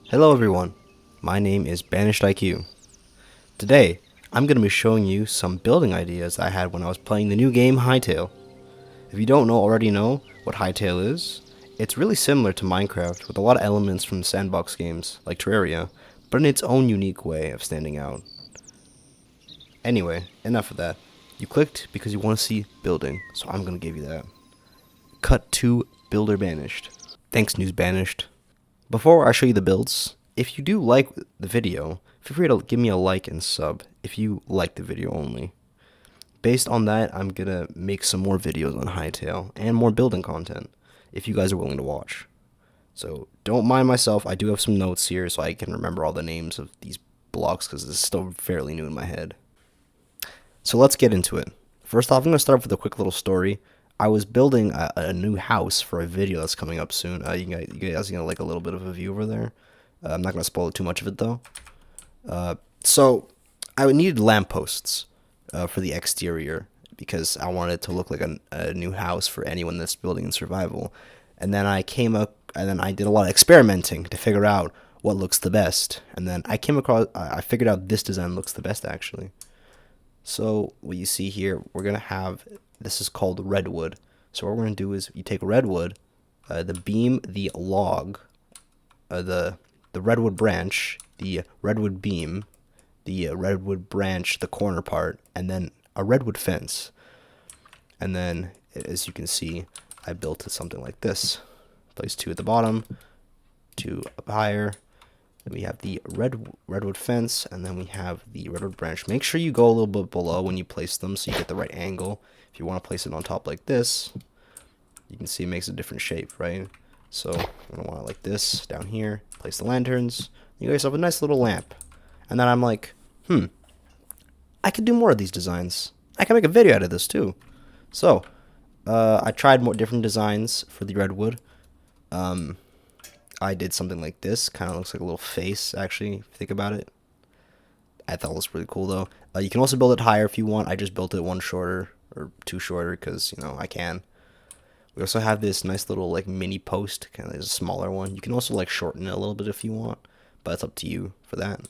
Hello everyone, my name is Banished IQ. Today, I'm going to be showing you some building ideas I had when I was playing the new game Hytale. If you don't already know what Hytale is, it's really similar to Minecraft with a lot of elements from sandbox games like Terraria, but in its own unique way of standing out. Anyway, enough of that. You clicked because you want to see building, so I'm going to give you that. Cut to Builder Banished. Thanks, News Banished. Before I show you the builds, if you do like the video, feel free to give me a like and sub if you like the video only. Based on that, I'm gonna make some more videos on Hytale and more building content if you guys are willing to watch. So don't mind myself, I do have some notes here so I can remember all the names of these blocks because this is still fairly new in my head. So let's get into it. First off, I'm gonna start off with a quick little story. I was building a new house for a video that's coming up soon. You guys gonna like a little bit of a view over there. I'm not gonna spoil too much of it though. So I needed lampposts for the exterior because I wanted it to look like a new house for anyone that's building in survival. And then I did a lot of experimenting to figure out what looks the best. And then I figured out this design looks the best actually. So what you see here, we're gonna have. This is called Redwood. So what we're going to do is you take Redwood, the beam, the log, the Redwood branch, the Redwood beam, the Redwood branch, the corner part, and then a Redwood fence. And then, as you can see, I built something like this. Place 2 at the bottom, 2 up higher. Then we have the Redwood fence, and then we have the Redwood branch. Make sure you go a little bit below when you place them so you get the right angle. If you want to place it on top like this, you can see it makes a different shape, right? So I'm going to want it like this, down here, place the lanterns, you get yourself a nice little lamp. And then I'm like, I could do more of these designs. I can make a video out of this too. So, I tried more different designs for the Redwood. I did something like this, kind of looks like a little face, actually, if you think about it. I thought it was pretty cool though. You can also build it higher if you want. I just built it one shorter, or 2 shorter, because, I can. We also have this nice little, like, mini post, kind of a smaller one. You can also, like, shorten it a little bit if you want, but it's up to you for that.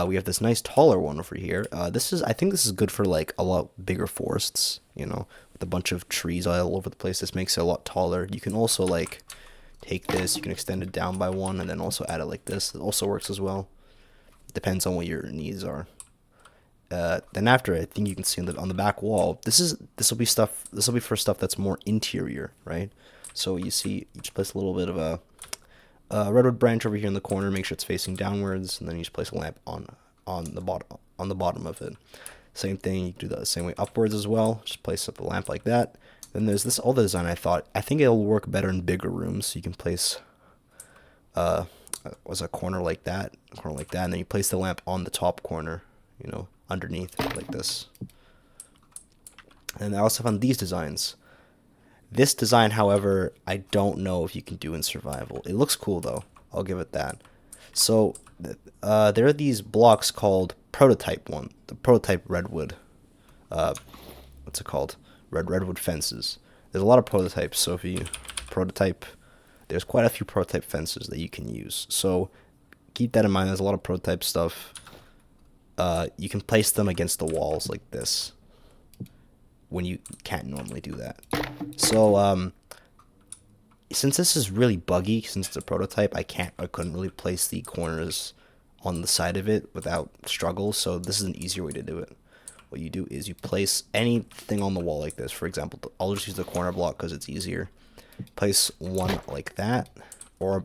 We have this nice taller one over here. I think this is good for, like, a lot bigger forests, with a bunch of trees all over the place. This makes it a lot taller. You can also, like, take this, you can extend it down by 1, and then also add it like this. It also works as well. Depends on what your needs are. Then after, I think you can see on the back wall, this will be for stuff that's more interior, right? So you see, you just place a little bit of a redwood branch over here in the corner, make sure it's facing downwards, and then you just place a lamp on the bottom of it. Same thing, you can do that the same way upwards as well. Just place up the lamp like that. Then there's this other design I think it'll work better in bigger rooms, so you can place was a corner like that, and then you place the lamp on the top corner, underneath like this. And I also found these designs. This design, however, I don't know if you can do in survival. It looks cool though, I'll give it that. So there are these blocks called the prototype redwood. What's it called? Redwood fences. There's a lot of prototypes, so if you prototype, there's quite a few prototype fences that you can use. So keep that in mind. There's a lot of prototype stuff. You can place them against the walls like this when you can't normally do that. So since this is really buggy, since it's a prototype, I couldn't really place the corners on the side of it without struggle. So this is an easier way to do it. What you do is you place anything on the wall like this. For example, I'll just use the corner block because it's easier. Place one like that, or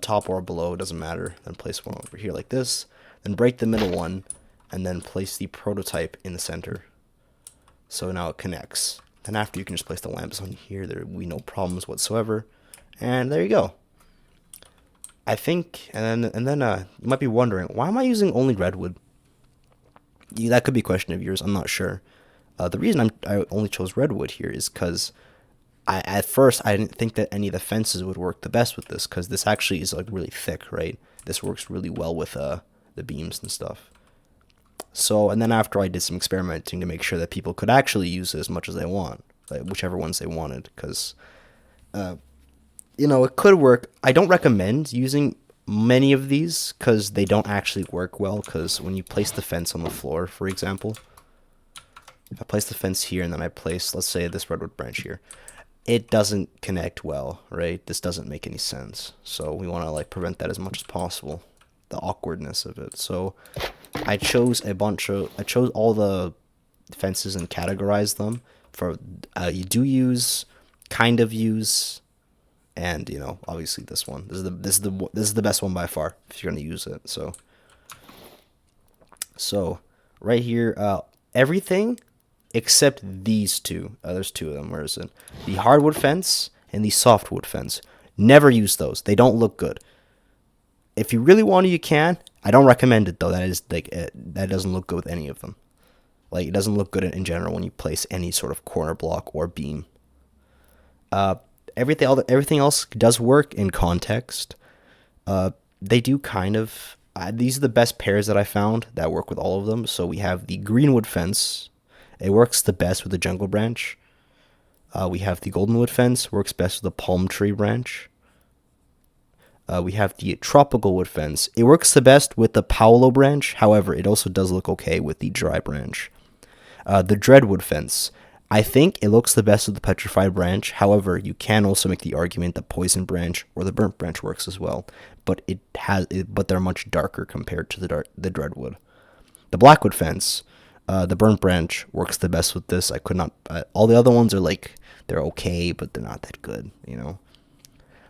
top or below, it doesn't matter. Then place one over here like this. Then break the middle one, and then place the prototype in the center. So now it connects. Then after, you can just place the lamps on here. There will be no problems whatsoever. And there you go. I think, and then you might be wondering, why am I using only redwood? That could be a question of yours. I'm not sure. The reason I only chose redwood here is because at first I didn't think that any of the fences would work the best with this, because this actually is like really thick, right? This works really well with the beams and stuff. So, and then after I did some experimenting to make sure that people could actually use it as much as they want, like whichever ones they wanted, because it could work. I don't recommend using many of these because they don't actually work well, because when you place the fence on the floor, for example, if I place the fence here and then I place, let's say, this redwood branch here, it doesn't connect well, right? This doesn't make any sense. So we want to like prevent that as much as possible, the awkwardness of it. So I chose all the fences and categorized them for you do use, kind of use, and you know, obviously this one. This is the best one by far if you're gonna use it. So right here, everything except these two. There's two of them. Where is it? The hardwood fence and the softwood fence. Never use those. They don't look good. If you really want to, you can. I don't recommend it though. That is like that doesn't look good with any of them. Like, it doesn't look good in general when you place any sort of corner block or beam. Everything else does work in context. They do kind of. These are the best pairs that I found that work with all of them. So we have the greenwood fence. It works the best with the jungle branch. We have the goldenwood fence. Works best with the palm tree branch. We have the tropical wood fence. It works the best with the Paolo branch. However, it also does look okay with the dry branch. The Redwood fence. I think it looks the best with the petrified branch. However, you can also make the argument that poison branch or the burnt branch works as well. But they're much darker compared to the Redwood. The Blackwood fence. The burnt branch works the best with this. I could not. All the other ones are like, they're okay, but they're not that good. You know.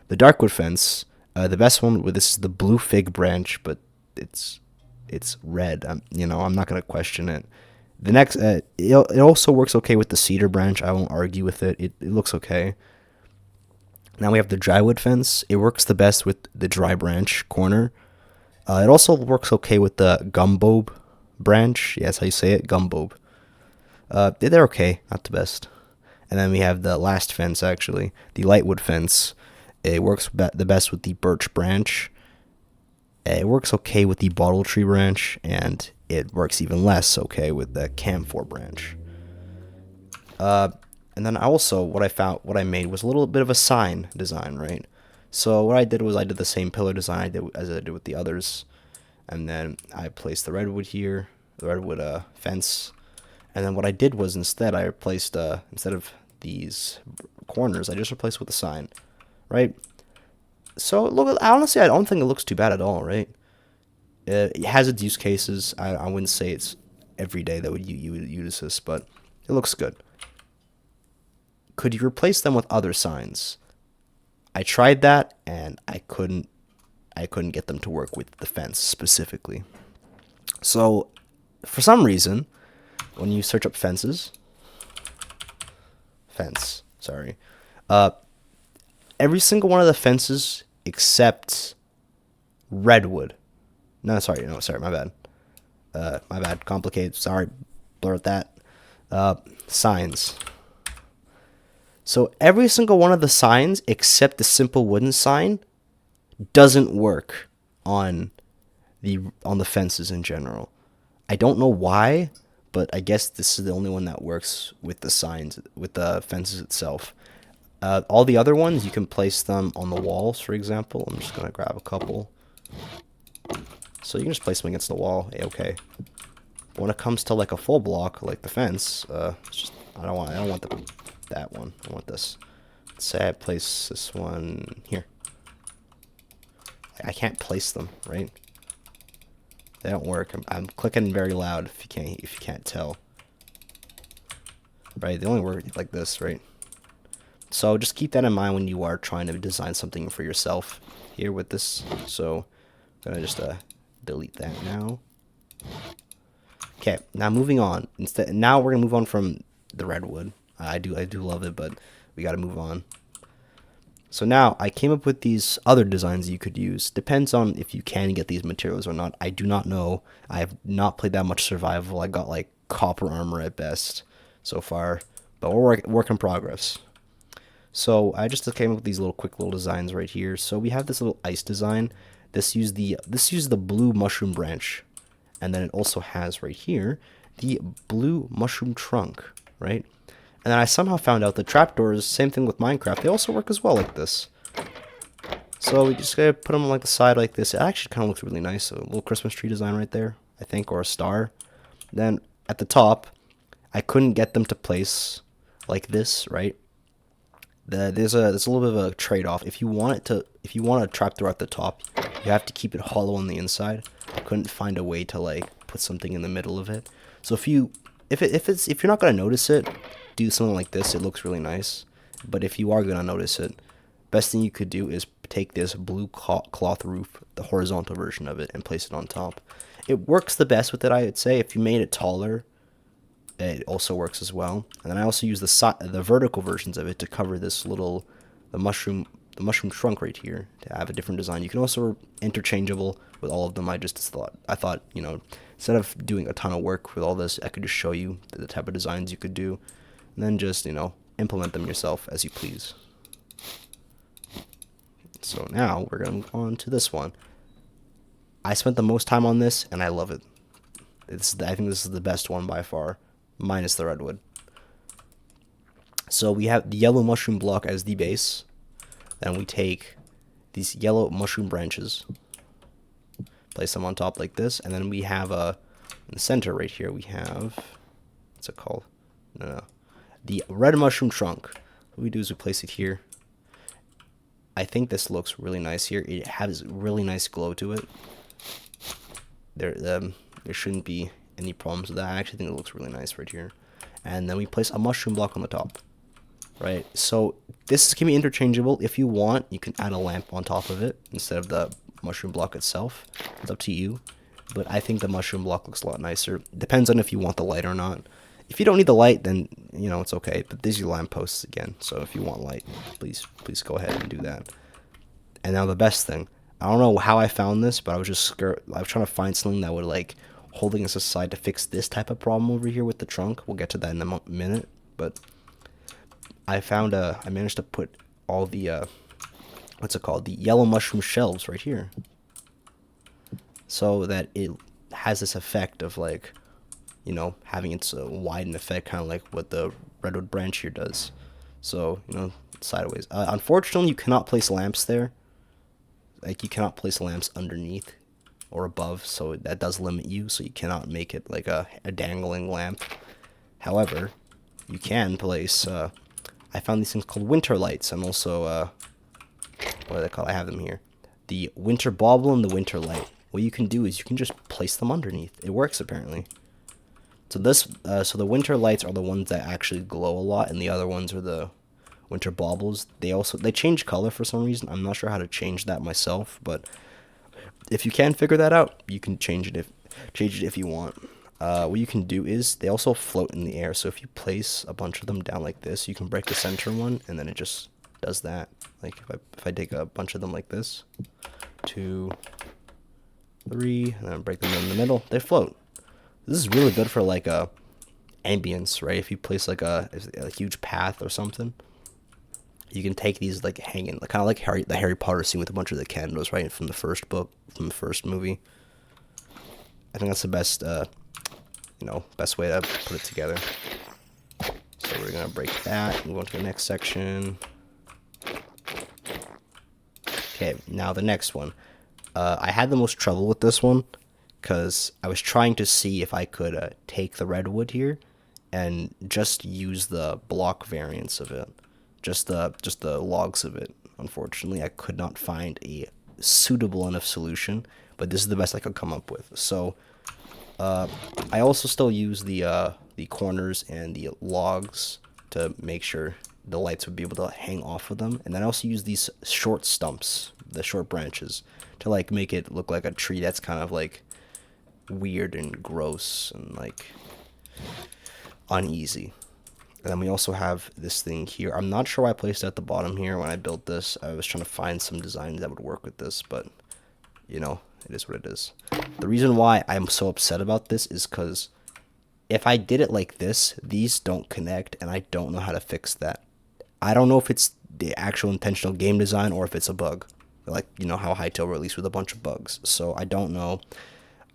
The Darkwood fence. The best one with this is the blue fig branch, but it's red. I'm not gonna question it. The next, it also works okay with the cedar branch. I won't argue with it. It looks okay. Now we have the drywood fence. It works the best with the dry branch corner. It also works okay with the gumbob branch. Yeah, that's how you say it, gumbob. They're okay, not the best. And then we have the last fence, actually, the lightwood fence. It works the best with the birch branch. It works okay with the bottle tree branch, and it works even less okay with the camphor branch. And then what I made was a little bit of a sign design, right? So what I did was I did the same pillar design as I did with the others, and then I placed the redwood here, the redwood fence, and then what I did was instead I replaced instead of these corners, I just replaced with a sign, right? So look, honestly, I don't think it looks too bad at all, right? It has its use cases. I wouldn't say it's every day that you would use this, but it looks good. Could you replace them with other signs? I tried that, and I couldn't get them to work with the fence specifically. So, for some reason, when you search up fence, every single one of the fences except redwood. No, my bad. My bad. Complicated. Sorry, blur that. Signs. So every single one of the signs except the simple wooden sign doesn't work on the fences in general. I don't know why, but I guess this is the only one that works with the signs, with the fences itself. All the other ones, you can place them on the walls, for example. I'm just going to grab a couple. So you can just place them against the wall. Okay. But when it comes to like a full block, like the fence, I don't want that one. I want this. Let's say I place this one here. I can't place them, right? They don't work. I'm clicking very loud if you can't tell. Right? They only work like this, right? So just keep that in mind when you are trying to design something for yourself here with this. So I'm gonna just delete that now. Okay, now moving on. Now we're gonna move on from the redwood. I do love it, but we gotta move on. So now I came up with these other designs you could use. Depends on if you can get these materials or not. I do not know. I have not played that much survival. I got like copper armor at best so far, but we're work in progress. So I just came up with these quick little designs right here. So we have this little ice design. This uses the blue mushroom branch, and then it also has right here the blue mushroom trunk, right? And then I somehow found out the trapdoors, same thing with Minecraft, they also work as well like this. So we just gotta put them on like the side like this. It actually kind of looks really nice. A little Christmas tree design right there, I think, or a star. Then at the top, I couldn't get them to place like this, right? There's a little bit of a trade-off. If you want a trapdoor at the top, you have to keep it hollow on the inside. I couldn't find a way to like put something in the middle of it. So if you're not gonna notice it, do something like this. It looks really nice. But if you are gonna notice it, best thing you could do is take this blue cloth roof, the horizontal version of it, and place it on top. It works the best with it, I would say. If you made it taller, it also works as well. And then I also use the vertical versions of it to cover this the mushroom trunk right here to have a different design. You can also interchangeable with all of them. I thought, you know, instead of doing a ton of work with all this, I could just show you the type of designs you could do, and then just, you know, implement them yourself as you please. So now we're going to go on to this one. I spent the most time on this, and I love it. I think this is the best one by far, minus the Redwood. So we have the yellow mushroom block as the base. Then we take these yellow mushroom branches, place them on top like this, and then we have in the center right here, we have, what's it called? No. The red mushroom trunk. What we do is we place it here. I think this looks really nice here. It has really nice glow to it. There shouldn't be any problems with that. I actually think it looks really nice right here. And then we place a mushroom block on the top. Right, so this can be interchangeable. If you want, you can add a lamp on top of it instead of the mushroom block itself. It's up to you. But I think the mushroom block looks a lot nicer. Depends on if you want the light or not. If you don't need the light, then, you know, it's okay. But these are your lampposts again. So if you want light, please go ahead and do that. And now the best thing. I don't know how I found this, but I was trying to find something that would, like, holding us aside to fix this type of problem over here with the trunk. We'll get to that in a minute. But I managed to put all the, what's it called? The yellow mushroom shelves right here. So that it has this effect of, like, you know, having its widen effect, kind of like what the Redwood branch here does. So, you know, sideways. Unfortunately, you cannot place lamps there. Like, you cannot place lamps underneath or above, so that does limit you. So you cannot make it like a dangling lamp. However, you can place, I found these things called winter lights, and also, what are they called? I have them here. The winter bauble and the winter light. What you can do is you can just place them underneath. It works, apparently. So so the winter lights are the ones that actually glow a lot, and the other ones are the winter baubles. They change color for some reason. I'm not sure how to change that myself, but if you can figure that out, you can change it if you want. What you can do is they also float in the air. So if you place a bunch of them down like this, you can break the center one, and then it just does that. Like if I take a bunch of them like this, 2, 3, and then break them in the middle, they float. This is really good for like a ambience, right? If you place like a huge path or something, you can take these like hanging, kind of like the Harry Potter scene with a bunch of the candles, right, from the first book, from the first movie. I think that's the best, best way to put it together. So we're gonna break that and go on to the next section. Okay, now the next one. I had the most trouble with this one because I was trying to see if I could take the Redwood here and just use the block variants of it, just the logs of it. Unfortunately, I could not find a suitable enough solution, but this is the best I could come up with. So I also still use the corners and the logs to make sure the lights would be able to hang off of them, and then I also use these short stumps, the short branches, to like make it look like a tree that's kind of like weird and gross and like uneasy. And then we also have this thing here. I'm not sure why I placed it at the bottom here when I built this. I was trying to find some designs that would work with this, but you know, it is what it is. The reason why I'm so upset about this is because if I did it like this, these don't connect, and I don't know how to fix that. I don't know if it's the actual intentional game design or if it's a bug. Like, you know how Hytale released with a bunch of bugs. So I don't know.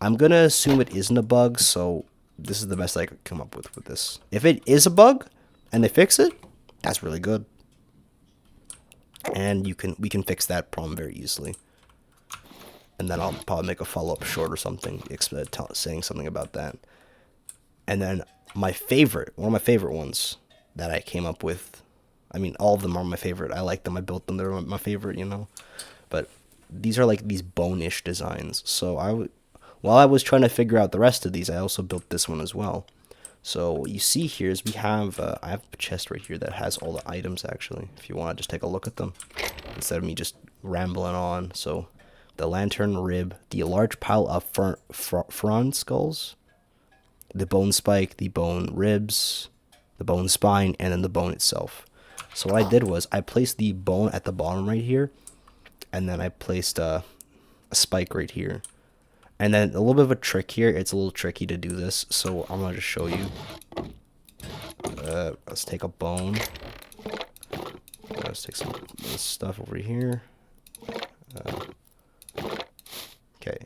I'm going to assume it isn't a bug, so this is the best I could come up with this. If it is a bug and they fix it, that's really good. And we can fix that problem very easily. And then I'll probably make a follow-up short or something saying something about that. And then one of my favorite ones that I came up with. I mean, all of them are my favorite. I like them. I built them. They're my favorite, you know. But these are like these bone-ish designs. So while I was trying to figure out the rest of these, I also built this one as well. So what you see here is I have a chest right here that has all the items actually. If you want to just take a look at them instead of me just rambling on. So the lantern rib, the large pile of frond skulls, the bone spike, the bone ribs, the bone spine, and then the bone itself. So what I did was I placed the bone at the bottom right here, and then I placed a spike right here. And then a little bit of a trick here. It's a little tricky to do this, so I'm gonna just show you. Let's take a bone. Let's take some of this stuff over here. Okay,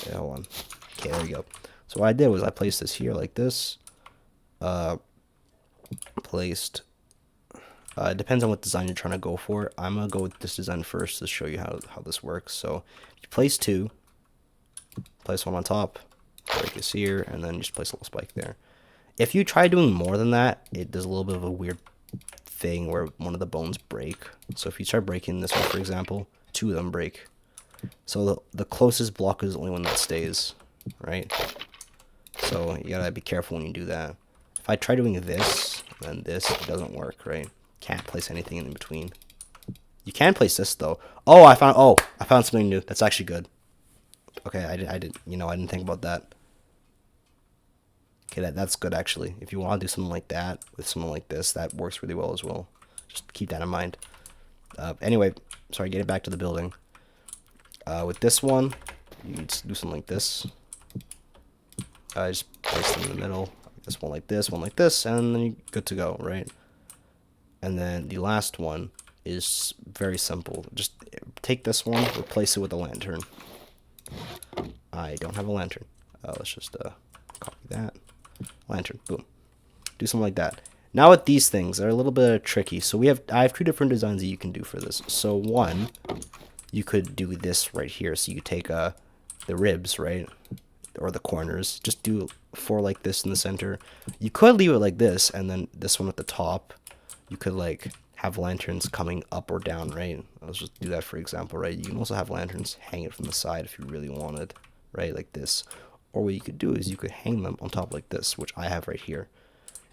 yeah, hold on. Okay, there we go. So what I did was I placed this here like this. It depends on what design you're trying to go for. I'm gonna go with this design first to show you how this works. So you place two, place one on top, break this here, and then just place a little spike there. If you try doing more than that, it does a little bit of a weird thing where one of the bones break. So if you start breaking this one, for example, two of them break. So the closest block is the only one that stays, right? So you gotta be careful when you do that. If I try doing this and this, it doesn't work, right? Can't place anything in between. You can place this though. Oh, I found something new. That's actually good. Okay, I didn't think about that. Okay, that's good actually. If you want to do something like that with something like this, that works really well as well. Just keep that in mind. Anyway, sorry, getting back to the building. With this one, you just do something like this. Just place them in the middle. This one like this, and then you're good to go, right? And then the last one is very simple. Just take this one, replace it with a lantern. I don't have a lantern. Let's just copy that. Lantern, boom. Do something like that. Now with these things, they're a little bit tricky. So I have two different designs that you can do for this. So one, you could do this right here. So you take the ribs, right? Or the corners. Just do four like this in the center. You could leave it like this, and then this one at the top. You could like have lanterns coming up or down, right? Let's just do that for example, right? You can also have lanterns hanging from the side if you really wanted, right? Like this. Or what you could do is you could hang them on top like this, which I have right here.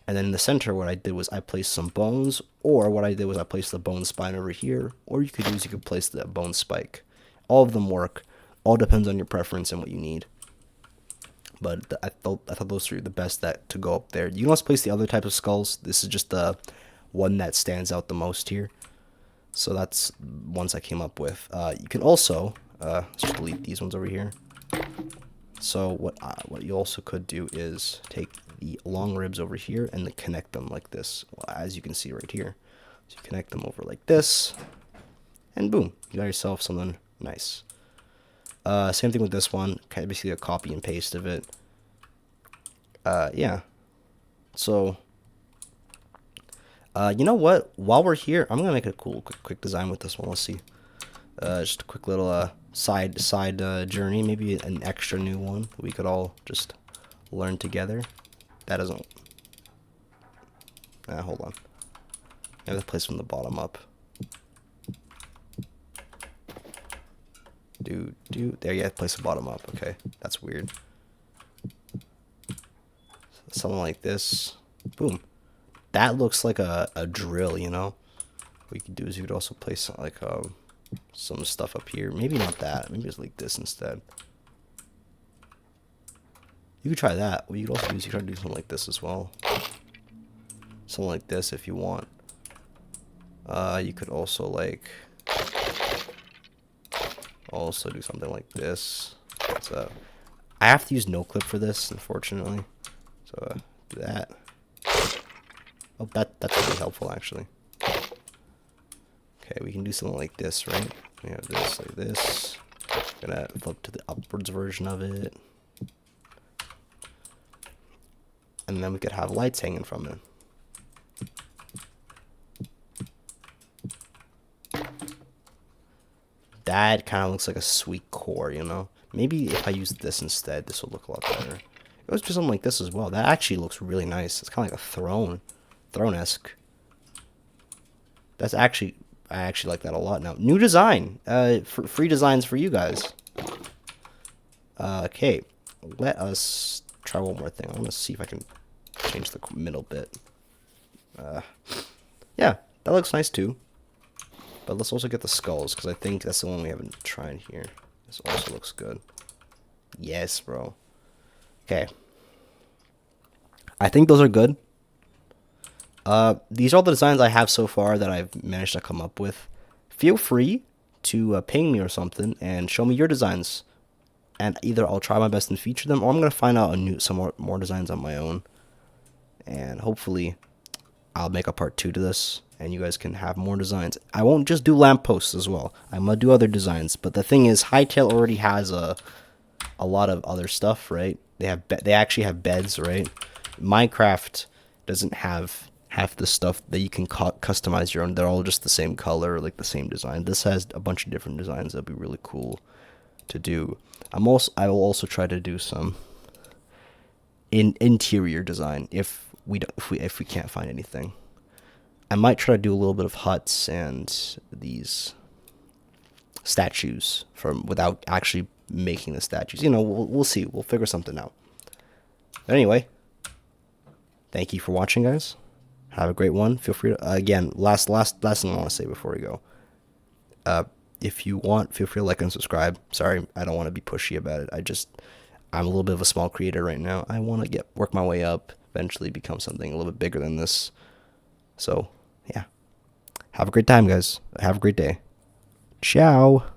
And then in the center, what I did was I placed some bones, or what I did was I placed the bone spine over here, or you could use, you could place the bone spike. All of them work. All depends on your preference and what you need. But I thought those three are the best to go up there. You can also place the other type of skulls. This is just the one that stands out the most here. So that's ones I came up with. You can also let's just delete these ones over here. So what you also could do is take the long ribs over here and then connect them like this, as you can see right here. So you connect them over like this, and boom, you got yourself something nice. Same thing with this one, kind of basically a copy and paste of it. Yeah. So, you know what? While we're here, I'm gonna make a cool, quick design with this one. Let's see. Just a quick little side journey, maybe an extra new one we could all just learn together. That doesn't. Hold on. I have to place from the bottom up. There you have to place the bottom up. Okay, that's weird. Something like this. Boom. That looks like a drill, you know. What you could do is you could also place like some stuff up here. Maybe not that. Maybe just like this instead. You could try that. What you could also do is you could try to do something like this as well. Something like this if you want. You could also like do something like this. So I have to use no clip for this, unfortunately. So do that. Oh, that's really helpful actually. Okay, we can do something like this, right? We have this like this. I'm gonna flip to the upwards version of it. And then we could have lights hanging from it. that kind of looks like a sweet core, you know? Maybe if I use this instead, this will look a lot better. It was just something like this as well. That actually looks really nice. It's kind of like a throne-esque. That's actually, I actually like that a lot now. New design, free designs for you guys. Okay, let us try one more thing. I want to see if I can change the middle bit. Yeah, that looks nice too. But let's also get the skulls, because I think that's the one we haven't tried here. This also looks good. Yes, bro. Okay. I think those are good. These are all the designs I have so far that I've managed to come up with. Feel free to ping me or something and show me your designs. And either I'll try my best and feature them, or I'm going to find out some more designs on my own. And hopefully I'll make a part 2 to this, and you guys can have more designs. I won't just do lampposts as well. I'm going to do other designs. But the thing is, Hytale already has a lot of other stuff, right? They actually have beds, right? Minecraft doesn't have half the stuff that you can customize your own. They're all just the same color, like the same design. This has a bunch of different designs that'd be really cool to do. I will also try to do some interior design if we can't find anything. I might try to do a little bit of huts and these statues without actually making the statues. You know, we'll see. We'll figure something out. But anyway, thank you for watching, guys. Have a great one. Feel free to, again, last thing I want to say before we go. If you want, feel free to like and subscribe. Sorry, I don't want to be pushy about it. I'm a little bit of a small creator right now. I want to work my way up, eventually become something a little bit bigger than this. So, yeah. Have a great time, guys. Have a great day. Ciao.